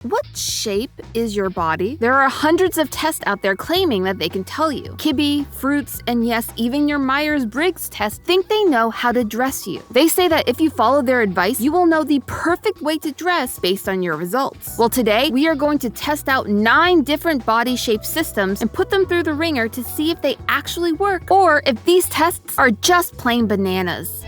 What shape is your body? There are hundreds of tests out there claiming that they can tell you. Kibbe, Fruits, and yes, even your Myers Briggs test think they know how to dress you. They say that if you follow their advice, you will know the perfect way to dress based on your results. Well, today we are going to test out 9 different body shape systems and put them through the ringer to see if they actually work or if these tests are just plain bananas.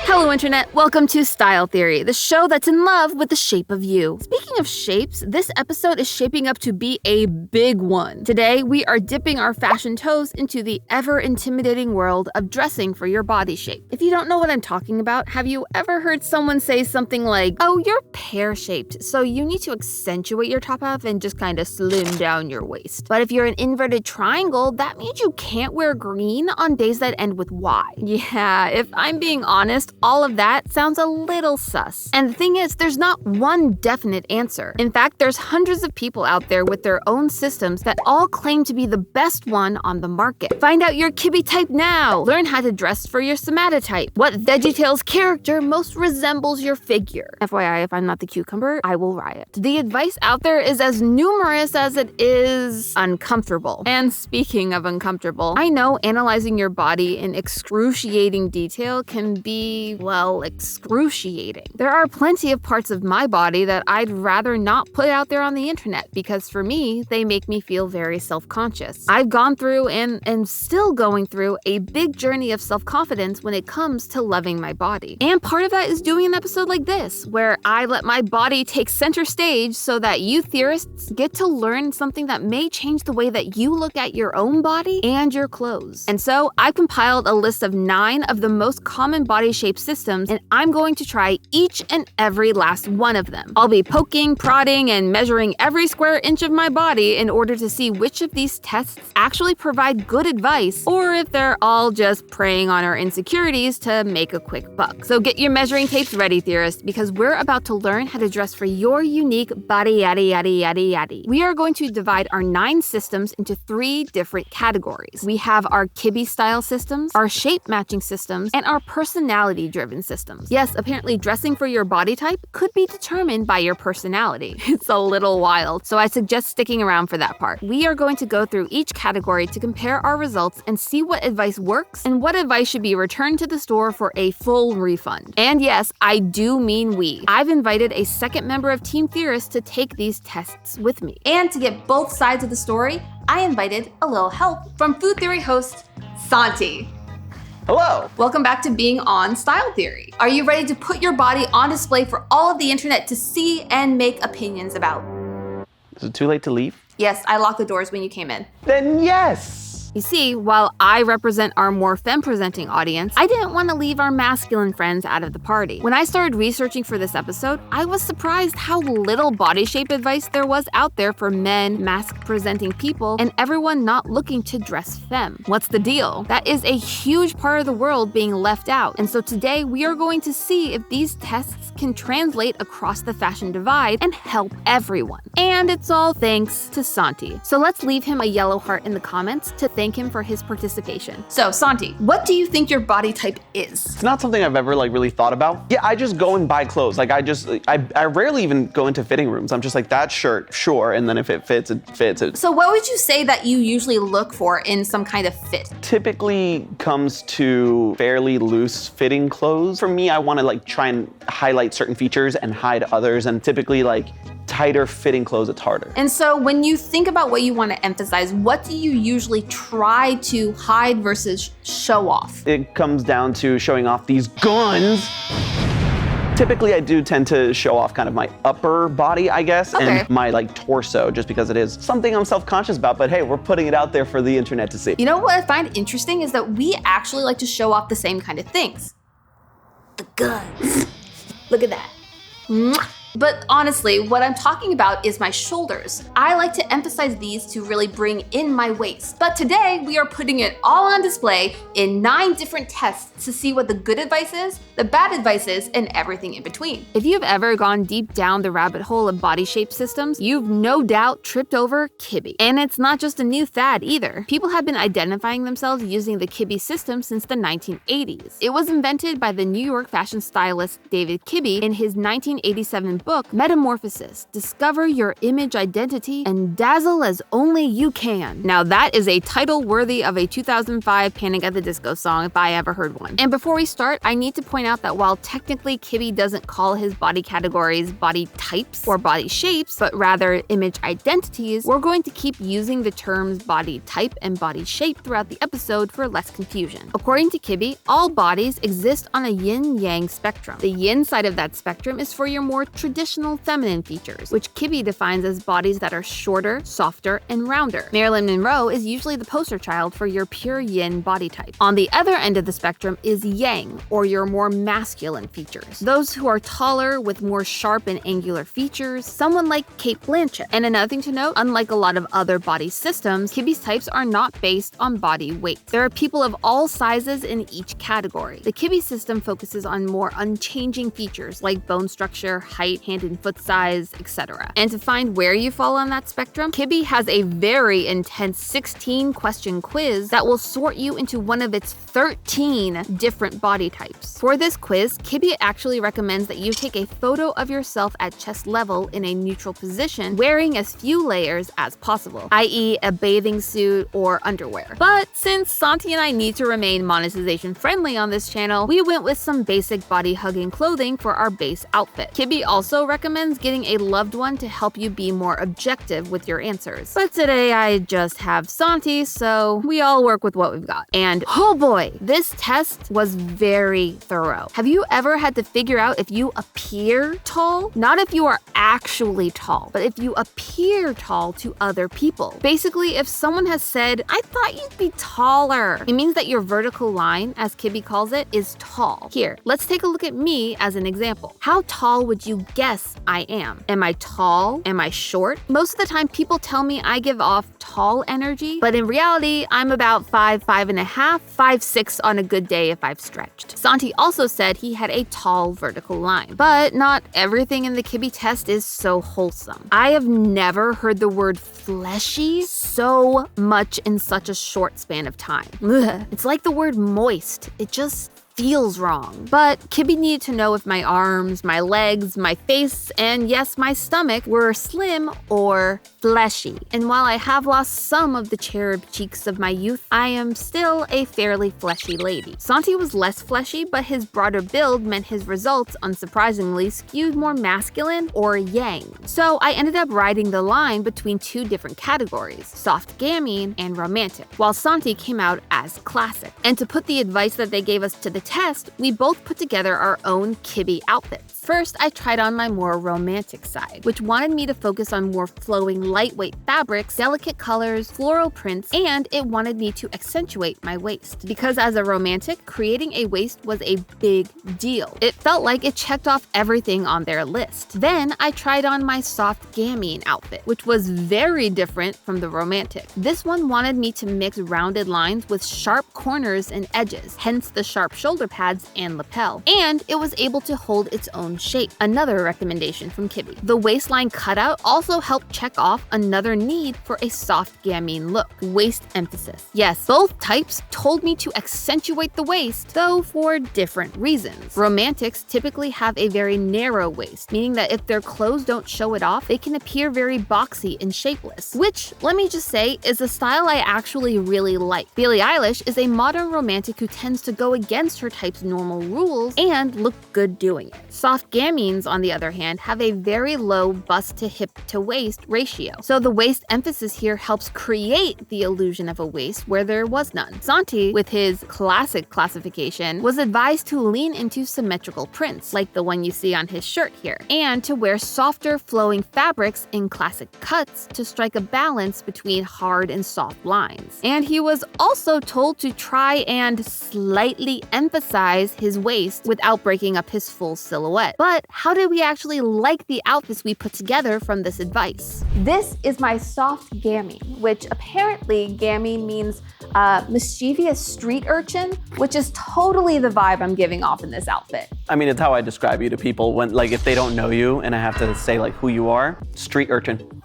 Hello Internet, welcome to Style Theory, the show that's in love with the shape of you. Speaking of shapes, this episode is shaping up to be a big one. Today, we are dipping our fashion toes into the ever-intimidating world of dressing for your body shape. If you don't know what I'm talking about, have you ever heard someone say something like, "Oh, you're pear-shaped, so you need to accentuate your top half and just kind of slim down your waist." But if you're an inverted triangle, that means you can't wear green on days that end with Y. Yeah, if I'm being honest, all of that sounds a little sus. And the thing is, there's not one definite answer. In fact, there's hundreds of people out there with their own systems that all claim to be the best one on the market. Find out your Kibbe type now! Learn how to dress for your somatotype. What VeggieTales character most resembles your figure? FYI, if I'm not the cucumber, I will riot. The advice out there is as numerous as it is uncomfortable. And speaking of uncomfortable, I know analyzing your body in excruciating detail can be, well, excruciating. There are plenty of parts of my body that I'd rather not put out there on the internet because for me, they make me feel very self-conscious. I've gone through and am still going through a big journey of self-confidence when it comes to loving my body. And part of that is doing an episode like this, where I let my body take center stage so that you theorists get to learn something that may change the way that you look at your own body and your clothes. And so I've compiled a list of 9 of the most common body shape systems, and I'm going to try each and every last one of them. I'll be poking, prodding, and measuring every square inch of my body in order to see which of these tests actually provide good advice, or if they're all just preying on our insecurities to make a quick buck. So get your measuring tapes ready, theorists, because we're about to learn how to dress for your unique body yaddy yaddy yaddy yaddy. We are going to divide our 9 systems into 3 different categories. We have our Kibbe style systems, our shape matching systems, and our personality-driven systems. Yes, apparently dressing for your body type could be determined by your personality. It's a little wild, so I suggest sticking around for that part. We are going to go through each category to compare our results and see what advice works and what advice should be returned to the store for a full refund. And yes, I do mean we. I've invited a second member of Team Theorist to take these tests with me. And to get both sides of the story, I invited a little help from Food Theory host, Santi. Hello! Welcome back to being on Style Theory. Are you ready to put your body on display for all of the internet to see and make opinions about? Is it too late to leave? Yes, I locked the doors when you came in. Then yes! You see, while I represent our more femme-presenting audience, I didn't want to leave our masculine friends out of the party. When I started researching for this episode, I was surprised how little body shape advice there was out there for men, mask-presenting people, and everyone not looking to dress femme. What's the deal? That is a huge part of the world being left out. And so today, we are going to see if these tests can translate across the fashion divide and help everyone. And it's all thanks to Santi. So let's leave him a yellow heart in the comments to thank him for his participation. So Santi, what do you think your body type is? It's not something I've ever really thought about. Yeah, I just go and buy clothes. I rarely even go into fitting rooms. I'm just like, that shirt, sure, and then if it fits, it fits. So what would you say that you usually look for in some kind of fit? Typically comes to fairly loose fitting clothes. For me, I want to try and highlight certain features and hide others, and typically tighter fitting clothes, it's harder. And so when you think about what you want to emphasize, what do you usually try to hide versus show off? It comes down to showing off these guns. Typically, I do tend to show off kind of my upper body, I guess, and my torso, just because it is something I'm self-conscious about, but hey, we're putting it out there for the internet to see. You know what I find interesting is that we actually like to show off the same kind of things. The guns. Look at that. Mwah. But honestly, what I'm talking about is my shoulders. I like to emphasize these to really bring in my waist. But today, we are putting it all on display in 9 different tests to see what the good advice is, the bad advice is, and everything in between. If you've ever gone deep down the rabbit hole of body shape systems, you've no doubt tripped over Kibbe. And it's not just a new fad either. People have been identifying themselves using the Kibbe system since the 1980s. It was invented by the New York fashion stylist David Kibbe in his 1987 book, Metamorphosis, Discover Your Image Identity and Dazzle as Only You Can. Now that is a title worthy of a 2005 Panic at the Disco song if I ever heard one. And before we start, I need to point out that while technically Kibbe doesn't call his body categories body types or body shapes, but rather image identities, we're going to keep using the terms body type and body shape throughout the episode for less confusion. According to Kibbe, all bodies exist on a yin-yang spectrum. The yin side of that spectrum is for your more traditional feminine features, which Kibbe defines as bodies that are shorter, softer, and rounder. Marilyn Monroe is usually the poster child for your pure yin body type. On the other end of the spectrum is yang, or your more masculine features. Those who are taller with more sharp and angular features, someone like Cate Blanchett. And another thing to note, unlike a lot of other body systems, Kibbe's types are not based on body weight. There are people of all sizes in each category. The Kibbe system focuses on more unchanging features like bone structure, height, hand and foot size, etc. And to find where you fall on that spectrum, Kibbe has a very intense 16-question quiz that will sort you into one of its 13 different body types. For this quiz, Kibbe actually recommends that you take a photo of yourself at chest level in a neutral position, wearing as few layers as possible, i.e. a bathing suit or underwear. But since Santi and I need to remain monetization friendly on this channel, we went with some basic body-hugging clothing for our base outfit. Kibbe also recommends getting a loved one to help you be more objective with your answers. But today I just have Santi, so we all work with what we've got. And oh boy, this test was very thorough. Have you ever had to figure out if you appear tall? Not if you are actually tall, but if you appear tall to other people. Basically, if someone has said, "I thought you'd be taller," it means that your vertical line, as Kibbe calls it, is tall. Here, let's take a look at me as an example. How tall would you guess I am? Am I tall? Am I short? Most of the time, people tell me I give off tall energy, but in reality, I'm about 5', 5.5", 5'6" on a good day if I've stretched. Santi also said he had a tall vertical line, but not everything in the Kibbe test is so wholesome. I have never heard the word fleshy so much in such a short span of time. Ugh. It's like the word moist. It just feels wrong. But Kibbe needed to know if my arms, my legs, my face, and yes, my stomach were slim or fleshy. And while I have lost some of the cherub cheeks of my youth, I am still a fairly fleshy lady. Santi was less fleshy, but his broader build meant his results, unsurprisingly, skewed more masculine or yang. So I ended up riding the line between two different categories, soft gamine and romantic, while Santi came out as classic. And to put the advice that they gave us to the test, we both put together our own Kibbe outfits. First, I tried on my more romantic side, which wanted me to focus on more flowing, lightweight fabrics, delicate colors, floral prints, and it wanted me to accentuate my waist. Because as a romantic, creating a waist was a big deal. It felt like it checked off everything on their list. Then I tried on my soft gamine outfit, which was very different from the romantic. This one wanted me to mix rounded lines with sharp corners and edges, hence the sharp shoulder pads and lapel. And it was able to hold its own shape. Another recommendation from Kibbe. The waistline cutout also helped check off another need for a soft gamine look, waist emphasis. Yes, both types told me to accentuate the waist, though for different reasons. Romantics typically have a very narrow waist, meaning that if their clothes don't show it off, they can appear very boxy and shapeless, which, let me just say, is a style I actually really like. Billie Eilish is a modern romantic who tends to go against her type's normal rules and look good doing it. Soft gamines, on the other hand, have a very low bust to hip to waist ratio, so the waist emphasis here helps create the illusion of a waist where there was none. Santi, with his classic classification, was advised to lean into symmetrical prints, like the one you see on his shirt here, and to wear softer flowing fabrics in classic cuts to strike a balance between hard and soft lines. And he was also told to try and slightly emphasize his waist without breaking up his full silhouette. But how did we actually like the outfits we put together from this advice? This is my soft gamine, which apparently gamine means mischievous street urchin, which is totally the vibe I'm giving off in this outfit. I mean, it's how I describe you to people when, like, if they don't know you and I have to say, like, who you are, street urchin.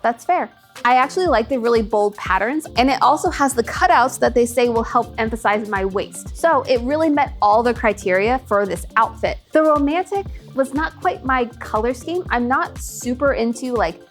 That's fair. I actually like the really bold patterns, and it also has the cutouts that they say will help emphasize my waist. So it really met all the criteria for this outfit. The romantic was not quite my color scheme. I'm not super into like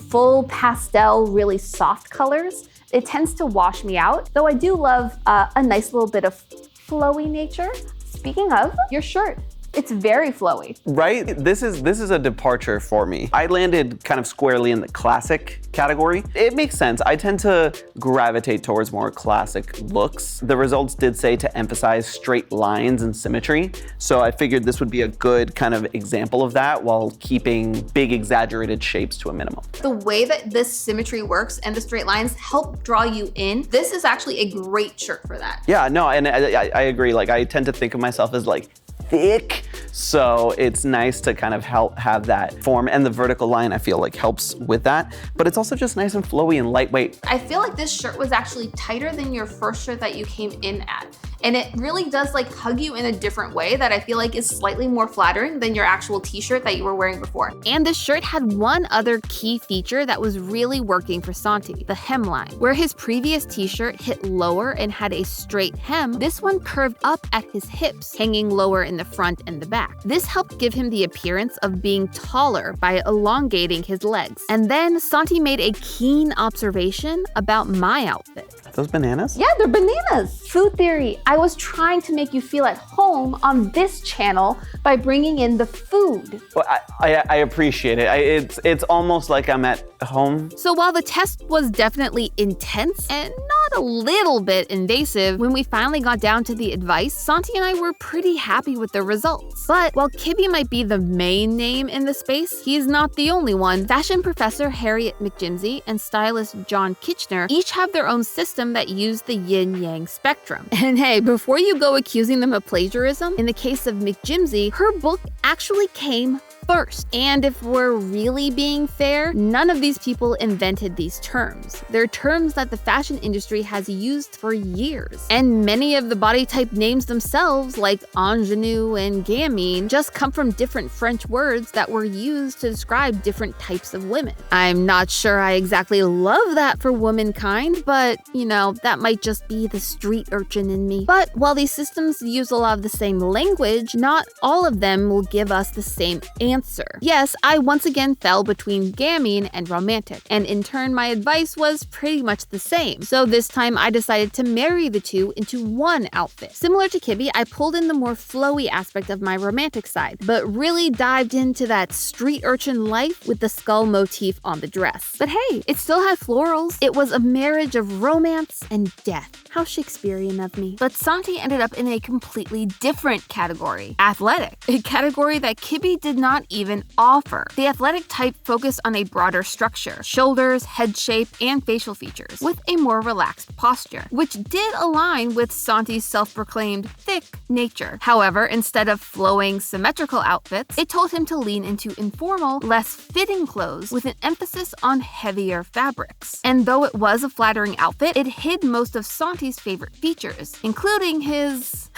full pastel, really soft colors. It tends to wash me out, though I do love a nice little bit of flowy nature. Speaking of, your shirt. It's very flowy. Right? This is a departure for me. I landed kind of squarely in the classic category. It makes sense. I tend to gravitate towards more classic looks. The results did say to emphasize straight lines and symmetry, so I figured this would be a good kind of example of that while keeping big exaggerated shapes to a minimum. The way that this symmetry works and the straight lines help draw you in, this is actually a great shirt for that. Yeah, no, and I agree. Like, I tend to think of myself as like thick, so it's nice to kind of help have that form, and the vertical line I feel like helps with that, but it's also just nice and flowy and lightweight. I feel like this shirt was actually tighter than your first shirt that you came in at. And it really does like hug you in a different way that I feel like is slightly more flattering than your actual t-shirt that you were wearing before. And this shirt had one other key feature that was really working for Santi, the hemline. Where his previous t-shirt hit lower and had a straight hem, this one curved up at his hips, hanging lower in the front and the back. This helped give him the appearance of being taller by elongating his legs. And then Santi made a keen observation about my outfit. Are those bananas? Yeah, they're bananas. Food theory. I was trying to make you feel at home on this channel by bringing in the food. Well, I appreciate it. It's almost like I'm at home. So while the test was definitely intense and not a little bit invasive, when we finally got down to the advice, Santi and I were pretty happy with the results. But while Kibbe might be the main name in the space, he's not the only one. Fashion professor Harriet McJimsey and stylist John Kitchener each have their own system that use the yin-yang spectrum. And hey, before you go accusing them of plagiarism, in the case of McJimsey, her book actually came first. And if we're really being fair, none of these people invented these terms. They're terms that the fashion industry has used for years. And many of the body type names themselves, like ingenue and gamine, just come from different French words that were used to describe different types of women. I'm not sure I exactly love that for womankind, but you know, that might just be the street urchin in me. But while these systems use a lot of the same language, not all of them will give us the same answer. Yes, I once again fell between gamine and romantic, and in turn my advice was pretty much the same. So this time I decided to marry the two into one outfit. Similar to Kibbe, I pulled in the more flowy aspect of my romantic side, but really dived into that street urchin life with the skull motif on the dress. But hey, it still had florals. It was a marriage of romance and death. How Shakespearean of me. But Santi ended up in a completely different category, athletic, a category that Kibbe did not even offer. The athletic type focused on a broader structure, shoulders, head shape, and facial features, with a more relaxed posture, which did align with Santi's self-proclaimed thick nature. However, instead of flowing, symmetrical outfits, it told him to lean into informal, less fitting clothes with an emphasis on heavier fabrics. And though it was a flattering outfit, it hid most of Santi's favorite features, including his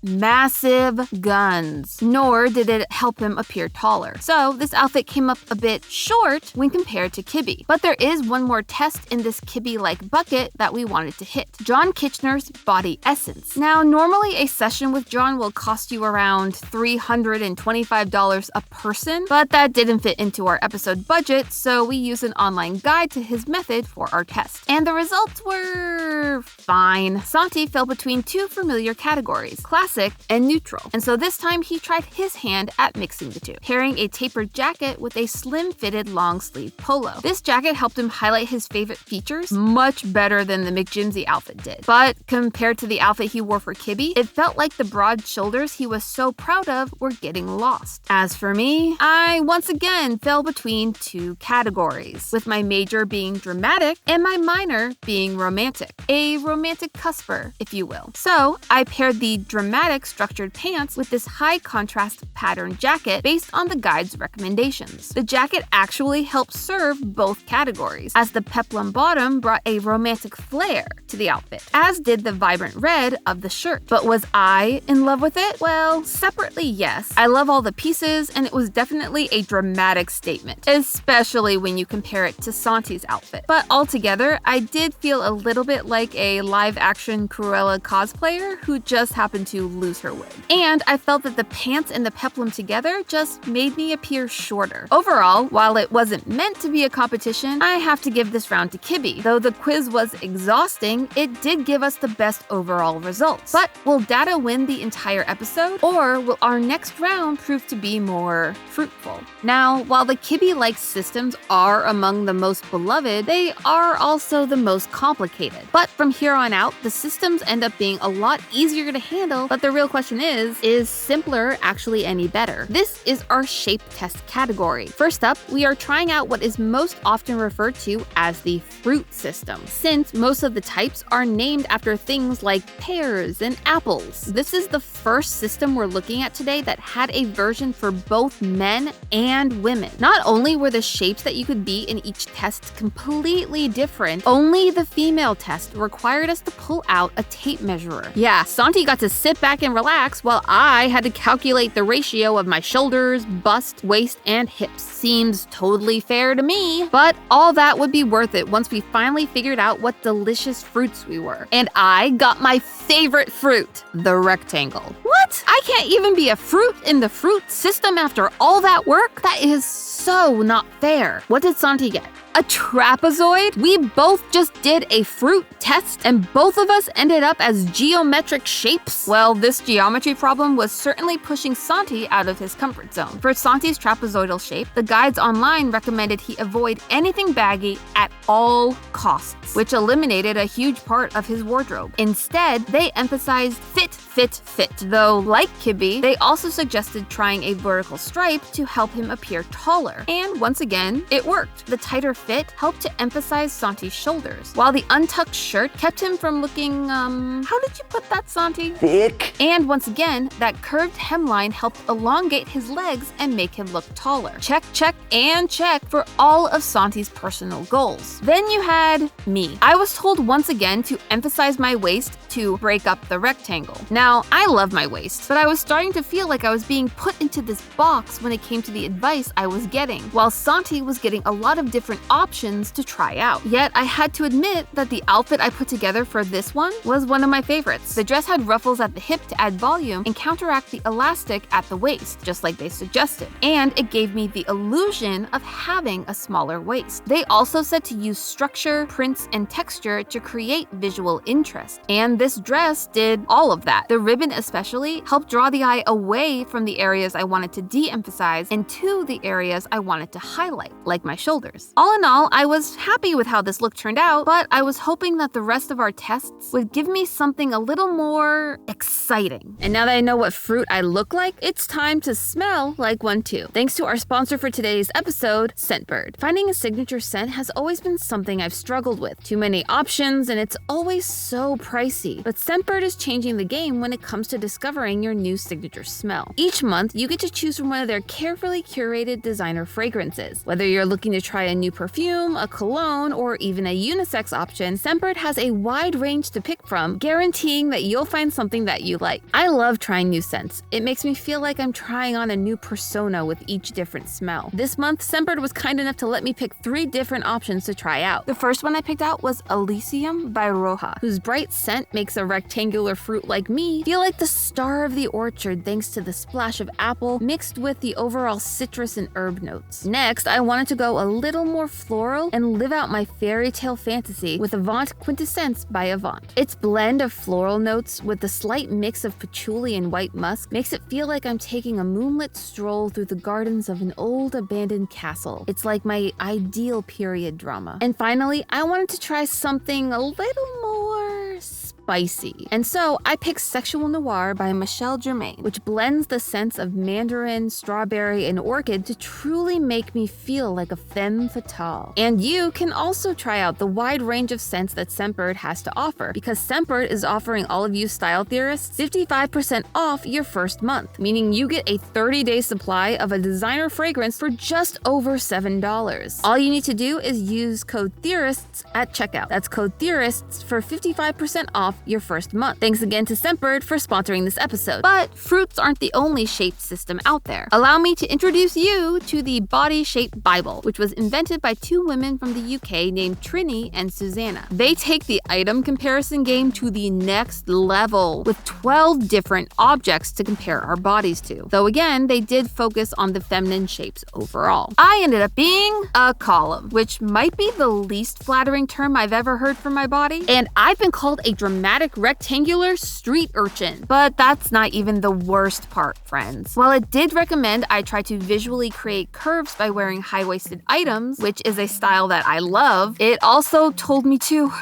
massive guns, nor did it help him appear taller. So this outfit came up a bit short when compared to Kibbe. But there is one more test in this Kibbe-like bucket that we wanted to hit. John Kitchener's body essence. Now, normally a session with John will cost you around $325 a person, but that didn't fit into our episode budget, so we used an online guide to his method for our test. And the results were fine. Santi fell between two familiar categories, classic and neutral. And so this time he tried his hand at mixing the two, pairing a tapered jacket with a slim-fitted long-sleeve polo. This jacket helped him highlight his favorite features much better than the McJimsey outfit did. But compared to the outfit he wore for Kibbe, it felt like the broad shoulders he was so proud of were getting lost. As for me, I once again fell between two categories, with my major being dramatic and my minor being romantic. A romantic cusper, if you will. So I paired the dramatic dramatic structured pants with this high contrast pattern jacket based on the guide's recommendations. The jacket actually helped serve both categories, as the peplum bottom brought a romantic flair to the outfit, as did the vibrant red of the shirt. But was I in love with it? Well, separately, yes. I love all the pieces, and it was definitely a dramatic statement, especially when you compare it to Santi's outfit. But altogether, I did feel a little bit like a live-action Cruella cosplayer who just happened to lose her wig. And I felt that the pants and the peplum together just made me appear shorter. Overall, while it wasn't meant to be a competition, I have to give this round to Kibbe. Though the quiz was exhausting, it did give us the best overall results. But will data win the entire episode, or will our next round prove to be more fruitful? Now, while the Kibbe-like systems are among the most beloved, they are also the most complicated. But from here on out, the systems end up being a lot easier to handle, but the real question is simpler actually any better? This is our shape test category. First up, we are trying out what is most often referred to as the fruit system, since most of the types are named after things like pears and apples. This is the first system we're looking at today that had a version for both men and women. Not only were the shapes that you could be in each test completely different, only the female test required us to pull out a tape measurer. Yeah, Santi got to sit back and relax while I had to calculate the ratio of my shoulders, bust, waist, and hips. Seems totally fair to me. But all that would be worth it once we finally figured out what delicious fruits we were. And I got my favorite fruit, the rectangle. What? I can't even be a fruit in the fruit system after all that work? That is so not fair. What did Santi get? A trapezoid? We both just did a fruit test and both of us ended up as geometric shapes? Well, this geometry problem was certainly pushing Santi out of his comfort zone. For Santi's trapezoidal shape, the guides online recommended he avoid anything baggy at all costs, which eliminated a huge part of his wardrobe. Instead, they emphasized fit, fit, fit. Though, like Kibbe, they also suggested trying a vertical stripe to help him appear taller. And once again, it worked. The tighter fit helped to emphasize Santi's shoulders, while the untucked shirt kept him from looking, how did you put that, Santi? Thick. And once again, that curved hemline helped elongate his legs and make him look taller. Check, check, and check for all of Santi's personal goals. Then you had me. I was told once again to emphasize my waist to break up the rectangle. Now, I love my waist, but I was starting to feel like I was being put into this box when it came to the advice I was getting, while Santi was getting a lot of different options to try out. Yet, I had to admit that the outfit I put together for this one was one of my favorites. The dress had ruffles at the hip to add volume and counteract the elastic at the waist, just like they suggested. And it gave me the illusion of having a smaller waist. They also said to use structure, prints, and texture to create visual interest. And this dress did all of that. The ribbon especially helped draw the eye away from the areas I wanted to de-emphasize and to the areas I wanted to highlight, like my shoulders. All in all, I was happy with how this look turned out, but I was hoping that the rest of our tests would give me something a little more exciting. And now that I know what fruit I look like, it's time to smell like one too. Thanks to our sponsor for today's episode, Scentbird. Finding a signature scent has always been something I've struggled with. Too many options, and it's always so pricey. But Scentbird is changing the game when it comes to discovering your new signature smell. Each month, you get to choose from one of their carefully curated designer fragrances. Whether you're looking to try a new perfume, a cologne, or even a unisex option, Scentbird has a wide range to pick from, guaranteeing that you'll find something that you like. I love trying new scents. It makes me feel like I'm trying on a new persona with each different smell. This month, Scentbird was kind enough to let me pick 3 different options to try out. The first one I picked out was Elysium by Roja, whose bright scent makes a rectangular fruit like me feel like the star of the orchard thanks to the splash of apple mixed with the overall citrus and herb notes. Next, I wanted to go a little more floral and live out my fairy tale fantasy with Avant Quintessence by Avant. Its blend of floral notes with the slight mix of patchouli and white musk makes it feel like I'm taking a moonlit stroll through the gardens of an old abandoned castle. It's like my ideal period drama. And finally, I wanted to try something a little more spicy. spicy. And so I picked Sexual Noir by Michelle Germain, which blends the scents of mandarin, strawberry, and orchid to truly make me feel like a femme fatale. And you can also try out the wide range of scents that Scentbird has to offer, because Scentbird is offering all of you style theorists 55% off your first month, meaning you get a 30-day supply of a designer fragrance for just over $7. All you need to do is use code theorists at checkout. That's code theorists for 55% off your first month. Thanks again to Scentbird for sponsoring this episode. But fruits aren't the only shape system out there. Allow me to introduce you to the Body Shape Bible, which was invented by two women from the UK named Trini and Susanna. They take the item comparison game to the next level with 12 different objects to compare our bodies to. Though again, they did focus on the feminine shapes overall. I ended up being a column, which might be the least flattering term I've ever heard for my body. And I've been called a dramatic rectangular street urchin. But that's not even the worst part, friends. While it did recommend I try to visually create curves by wearing high-waisted items, which is a style that I love, it also told me to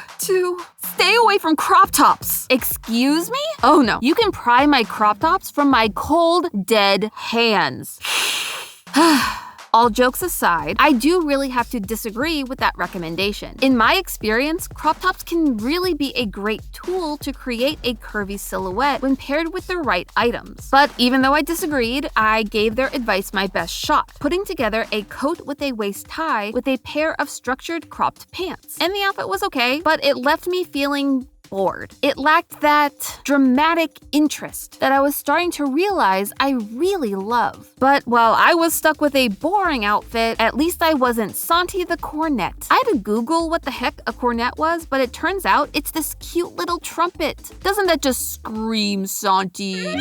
stay away from crop tops. Excuse me? Oh no, you can pry my crop tops from my cold, dead hands. All jokes aside, I do really have to disagree with that recommendation. In my experience, crop tops can really be a great tool to create a curvy silhouette when paired with the right items. But even though I disagreed, I gave their advice my best shot, putting together a coat with a waist tie with a pair of structured cropped pants. And the outfit was okay, but it left me feeling bored. It lacked that dramatic interest that I was starting to realize I really love. But while I was stuck with a boring outfit, at least I wasn't Santi the cornet. I had to Google what the heck a cornet was, but it turns out it's this cute little trumpet. Doesn't that just scream Santi?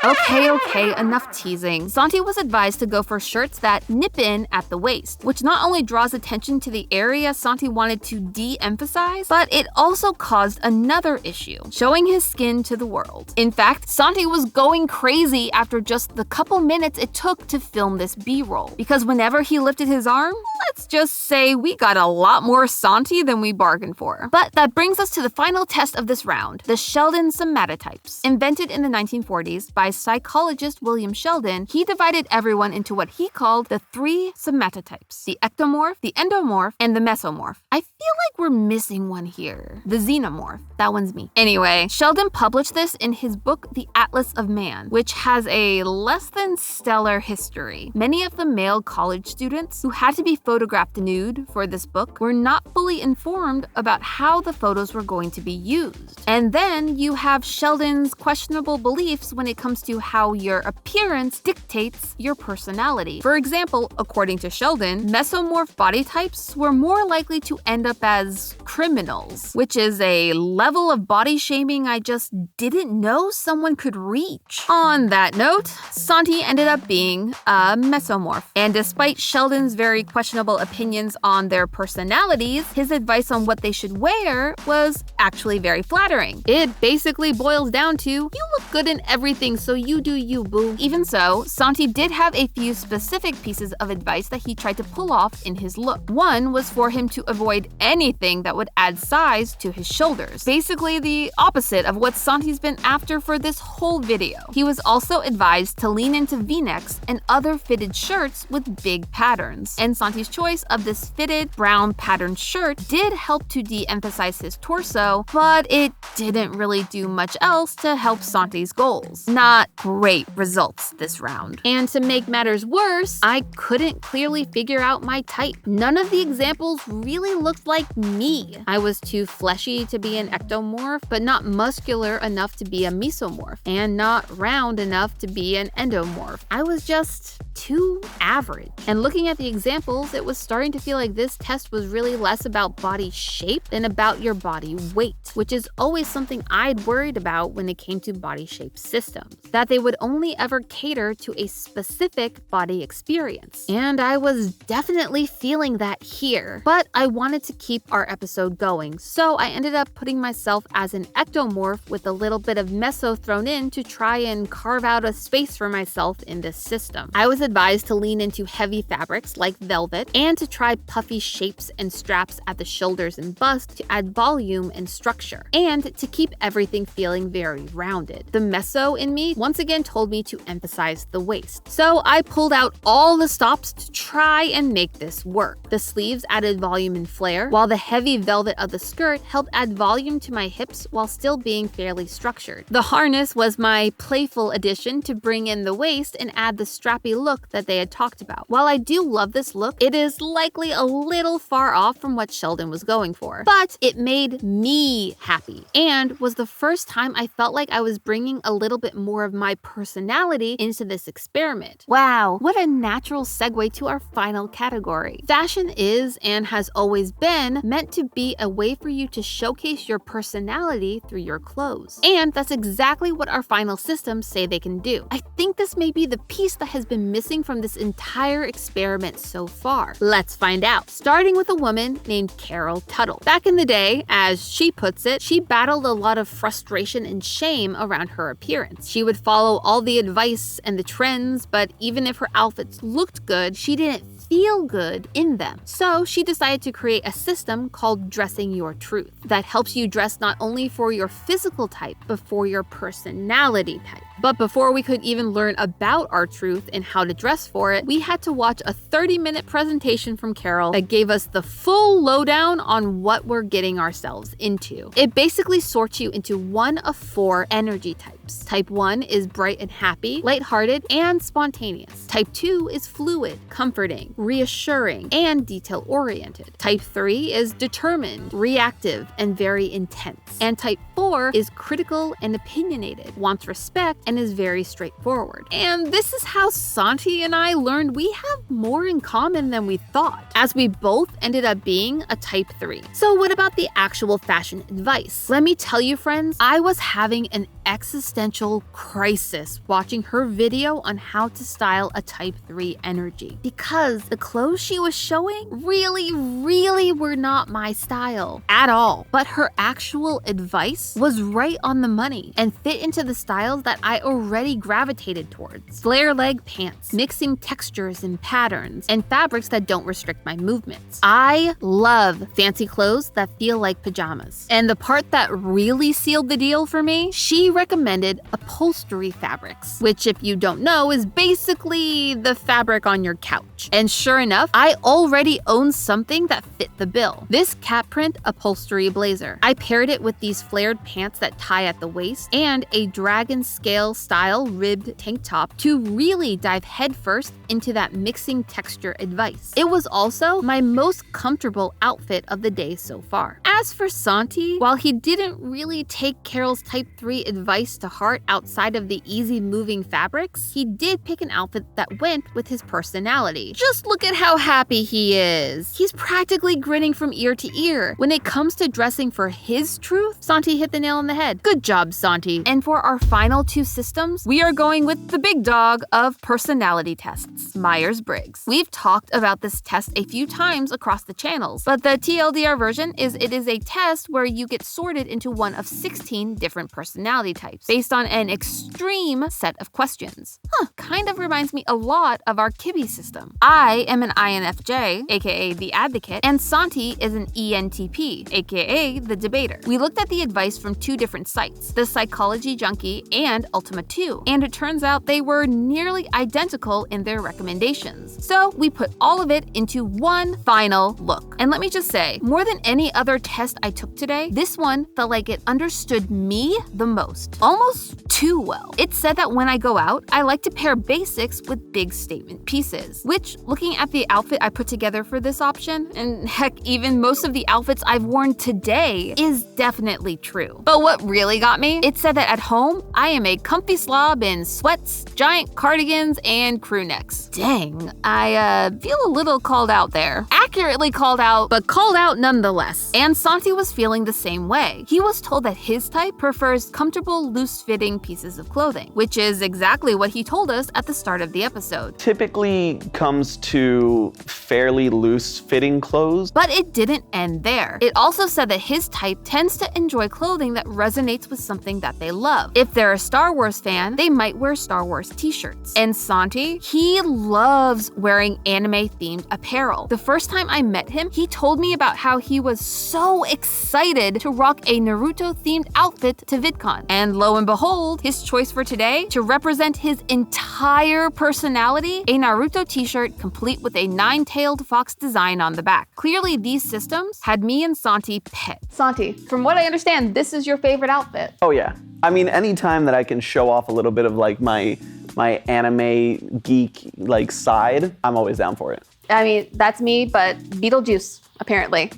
Okay, enough teasing. Santi was advised to go for shirts that nip in at the waist, which not only draws attention to the area Santi wanted to de-emphasize, but it also caused another issue, showing his skin to the world. In fact, Santi was going crazy after just the couple minutes it took to film this B-roll, because whenever he lifted his arm, let's just say we got a lot more Santi than we bargained for. But that brings us to the final test of this round, the Sheldon somatotypes. Invented in the 1940s by psychologist William Sheldon, he divided everyone into what he called the three somatotypes: the ectomorph, the endomorph, and the mesomorph. I feel like we're missing one here. The xenomorph. That one's me. Anyway, Sheldon published this in his book, The Atlas of Man, which has a less than stellar history. Many of the male college students who had to be photographed nude for this book were not fully informed about how the photos were going to be used. And then you have Sheldon's questionable beliefs when it comes to how your appearance dictates your personality. For example, according to Sheldon, mesomorph body types were more likely to end up as criminals, which is a level of body shaming I just didn't know someone could reach. On that note, Santi ended up being a mesomorph. And despite Sheldon's very questionable opinions on their personalities, his advice on what they should wear was actually very flattering. It basically boils down to, you look good in everything, so you do you, boo. Even so, Santi did have a few specific pieces of advice that he tried to pull off in his look. One was for him to avoid anything that would add size to his shoulders. Basically the opposite of what Santi's been after for this whole video. He was also advised to lean into V-necks and other fitted shirts with big patterns. And Santi's choice of this fitted brown patterned shirt did help to de-emphasize his torso, but it didn't really do much else to help Santi's goals. Not great results this round. And to make matters worse, I couldn't clearly figure out my type. None of the examples really looked like me. I was too fleshy to be an ectomorph, but not muscular enough to be a mesomorph, and not round enough to be an endomorph. I was just too average. And looking at the examples, it was starting to feel like this test was really less about body shape than about your body weight, which is always something I'd worried about when it came to body shape systems, that they would only ever cater to a specific body experience. And I was definitely feeling that here, but I wanted to keep our episode going, so I ended up putting myself as an ectomorph with a little bit of meso thrown in to try and carve out a space for myself in this system. I was advised to lean into heavy fabrics like velvet and to try puffy shapes and straps at the shoulders and bust to add volume and structure, and to keep everything feeling very rounded. The meso in me once again told me to emphasize the waist. So I pulled out all the stops to try and make this work. The sleeves added volume and flare, while the heavy velvet of the skirt helped add volume to my hips while still being fairly structured. The harness was my playful addition to bring in the waist and add the strappy look that they had talked about. While I do love this look, it is likely a little far off from what Sheldon was going for, but it made me happy and was the first time I felt like I was bringing a little bit more of my personality into this experiment. Wow, what a natural segue to our final category. Fashion is and has always been meant to be a way for you to showcase your personality through your clothes. And that's exactly what our final systems say they can do. I think this may be the piece that has been missing from this entire experiment so far. Let's find out. Starting with a woman named Carol Tuttle. Back in the day, as she puts it, she battled a lot of frustration and shame around her appearance. She would follow all the advice and the trends, but even if her outfits looked good, she didn't feel good in them. So she decided to create a system called Dressing Your Truth that helps you dress not only for your physical type, but for your personality type. But before we could even learn about our truth and how to dress for it, we had to watch a 30-minute presentation from Carol that gave us the full lowdown on what we're getting ourselves into. It basically sorts you into one of 4 energy types. Type 1 is bright and happy, lighthearted, and spontaneous. Type 2 is fluid, comforting, reassuring, and detail-oriented. Type 3 is determined, reactive, and very intense. And Type 4 is critical and opinionated, wants respect, and is very straightforward. And this is how Santi and I learned we have more in common than we thought, as we both ended up being a Type 3. So what about the actual fashion advice? Let me tell you, friends, I was having an existential crisis watching her video on how to style a Type 3 energy, because the clothes she was showing really were not my style at all. But her actual advice was right on the money and fit into the styles that I already gravitated towards. Flare leg pants, mixing textures and patterns, and fabrics that don't restrict my movements. I love fancy clothes that feel like pajamas. And the part that really sealed the deal for me, she recommended upholstery fabrics, which, if you don't know, is basically the fabric on your couch. And sure enough, I already owned something that fit the bill. This cat print upholstery blazer. I paired it with these flared pants that tie at the waist and a dragon scale style ribbed tank top to really dive headfirst into that mixing texture advice. It was also my most comfortable outfit of the day so far. As for Santi, while he didn't really take Carol's Type 3 advice to heart outside of the easy moving fabrics, he did pick an outfit that went with his personality. Just look at how happy he is. He's practically grinning from ear to ear. When it comes to dressing for his truth, Santi hit the nail on the head. Good job, Santi. And for our final 2 systems, we are going with the big dog of personality tests, Myers Briggs. We've talked about this test a few times across the channels, but the TLDR version is it is a test where you get sorted into one of 16 different personality types based on an extreme set of questions. Kind of reminds me a lot of our Kibbe system. I am an INFJ, aka the advocate, and Santi is an ENTP, aka the debater. We looked at the advice from 2 different sites, the Psychology Junkie and Ultima 2, and it turns out they were nearly identical in their recommendations. So we put all of it into one final look. And let me just say, more than any other test I took today, this one felt like it understood me the most. Almost too well. It said that when I go out, I like to pair basics with big statement pieces, which, looking at the outfit I put together for this option, and heck, even most of the outfits I've worn today, is definitely true. But what really got me? It said that at home, I am a comfy slob in sweats, giant cardigans, and crew necks. Dang, I feel a little called out there. Accurately called out, but called out nonetheless. And Santi was feeling the same way. He was told that his type prefers comfortable, loose-fitting pieces of clothing, which is exactly what he told us at the start of the episode. Typically comes to fairly loose-fitting clothes. But it didn't end there. It also said that his type tends to enjoy clothing that resonates with something that they love. If they're a Star Wars fan, they might wear Star Wars t-shirts. And Santi, he loves wearing anime-themed apparel. The first time I met him, he told me about how he was so excited to rock a Naruto-themed outfit to VidCon. And lo and behold, his choice for today, to represent his entire personality, a Naruto t-shirt complete with a 9-tailed fox design on the back. Clearly, these systems had me and Santi pet. Santi, from what I understand, this is your favorite outfit. Oh yeah. I mean, anytime that I can show off a little bit of like my anime geek like side, I'm always down for it. I mean, that's me, but Beetlejuice, apparently.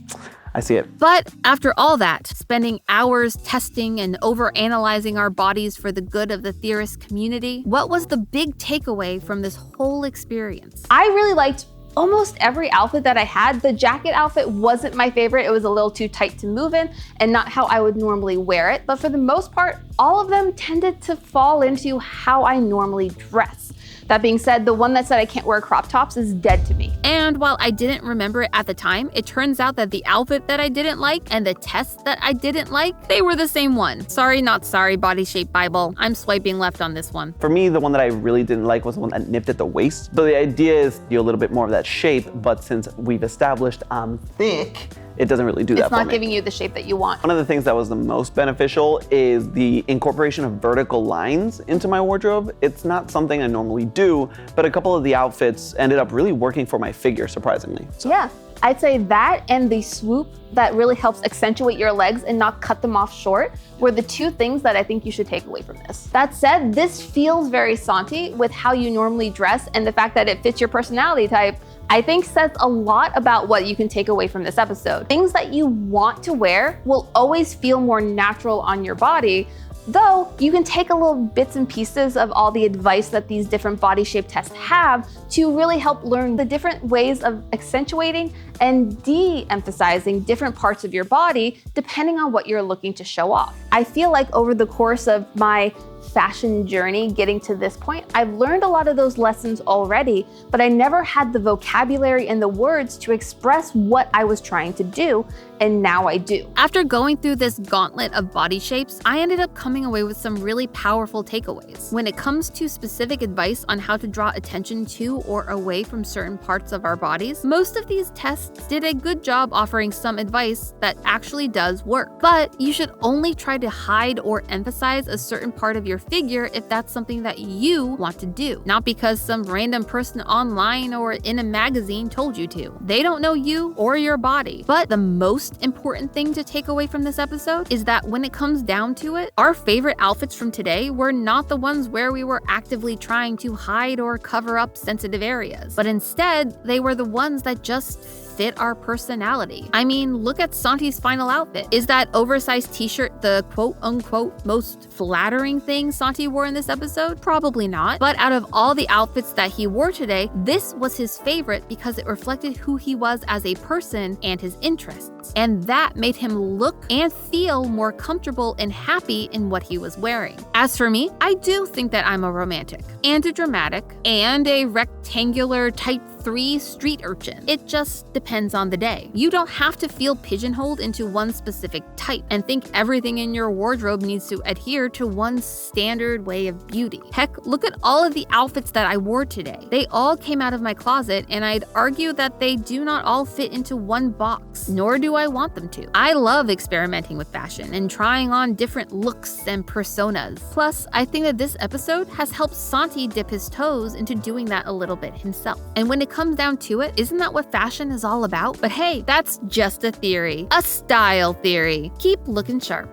I see it. But after all that, spending hours testing and overanalyzing our bodies for the good of the theorist community, what was the big takeaway from this whole experience? I really liked almost every outfit that I had. The jacket outfit wasn't my favorite. It was a little too tight to move in and not how I would normally wear it. But for the most part, all of them tended to fall into how I normally dress. That being said, the one that said I can't wear crop tops is dead to me. And while I didn't remember it at the time, it turns out that the outfit that I didn't like and the test that I didn't like, they were the same one. Sorry, not sorry, Body Shape Bible. I'm swiping left on this one. For me, the one that I really didn't like was the one that nipped at the waist. So the idea is you a little bit more of that shape, but since we've established I'm thick, it doesn't really do that for me. It's not giving you the shape that you want. One of the things that was the most beneficial is the incorporation of vertical lines into my wardrobe. It's not something I normally do, but a couple of the outfits ended up really working for my figure, surprisingly. Yeah, I'd say that and the swoop that really helps accentuate your legs and not cut them off short were the two things that I think you should take away from this. That said, this feels very Santi with how you normally dress, and the fact that it fits your personality type, I think says a lot about what you can take away from this episode. Things that you want to wear will always feel more natural on your body, though you can take a little bits and pieces of all the advice that these different body shape tests have to really help learn the different ways of accentuating and de-emphasizing different parts of your body depending on what you're looking to show off. I feel like over the course of my fashion journey getting to this point, I've learned a lot of those lessons already, but I never had the vocabulary and the words to express what I was trying to do, and now I do. After going through this gauntlet of body shapes, I ended up coming away with some really powerful takeaways. When it comes to specific advice on how to draw attention to or away from certain parts of our bodies, most of these tests did a good job offering some advice that actually does work. But you should only try to hide or emphasize a certain part of your figure if that's something that you want to do, not because some random person online or in a magazine told you to. They don't know you or your body. But the most important thing to take away from this episode is that when it comes down to it, our favorite outfits from today were not the ones where we were actively trying to hide or cover up sensitive areas, but instead they were the ones that just fit our personality. I mean, look at Santi's final outfit. Is that oversized t-shirt the quote-unquote most flattering thing Santi wore in this episode? Probably not. But out of all the outfits that he wore today, this was his favorite because it reflected who he was as a person and his interests. And that made him look and feel more comfortable and happy in what he was wearing. As for me, I do think that I'm a romantic and a dramatic and a rectangular type 3 street urchin. It just depends on the day. You don't have to feel pigeonholed into one specific type and think everything in your wardrobe needs to adhere to one standard way of beauty. Heck, look at all of the outfits that I wore today. They all came out of my closet, and I'd argue that they do not all fit into one box, nor do I want them to. I love experimenting with fashion and trying on different looks and personas. Plus, I think that this episode has helped Santi dip his toes into doing that a little bit himself. And when it comes down to it, isn't that what fashion is all about? But hey, that's just a theory. A style theory. Keep looking sharp.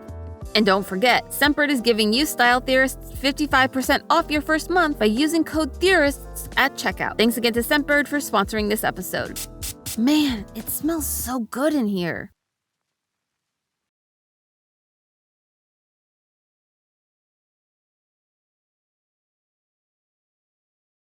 And don't forget, Scentbird is giving you Style Theorists 55% off your first month by using code THEORISTS at checkout. Thanks again to Scentbird for sponsoring this episode. Man, it smells so good in here.